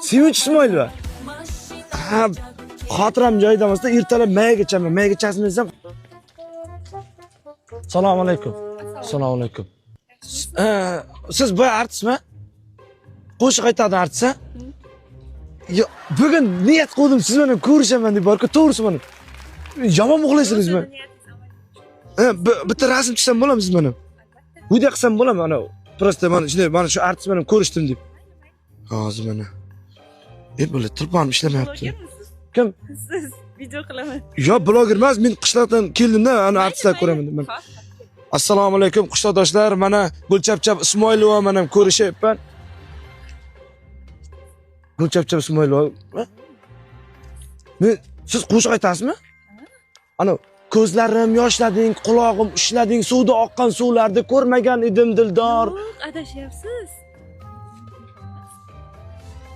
Sevinch Ismoilova. Ha, xotiram joyida emasda, ertalab mayga ichaman. Mayga ichasizmi desam. Assalomu alaykum. Assalomu alaykum. Siz bu artistmi? Qo'shiq aytadi artist, ha? Yo, bugun niyat qildim siz bilan ko'rishaman deb borku, to'g'risi mana. Yomon muxlisingizmi? Bitta rasm chizsam bo'ladimi siz bilan? Video qilsam bo'ladimi? Ana, prosta mana shu artist bilan ko'rishdim deb. Hozir mana. Böyle tilpam ishlamayapti. Kim? Siz video qilaman. Yo, bloger emas, men qishloqdan keldim-da, ana artistlar ko'raman deb. Assalomu alaykum qishloqdoshlar, mana Gulchapchap Ismoilova men ham ko'rishyapman. Gulchapchap Ismoilova. Men siz qo'shiq aytasizmi? Ana ko'zlarim yoshlading, qulog'im ushlading, suvda oqqan suvlarda ko'rmagan edim dildor. Yo'q, adashyapsiz.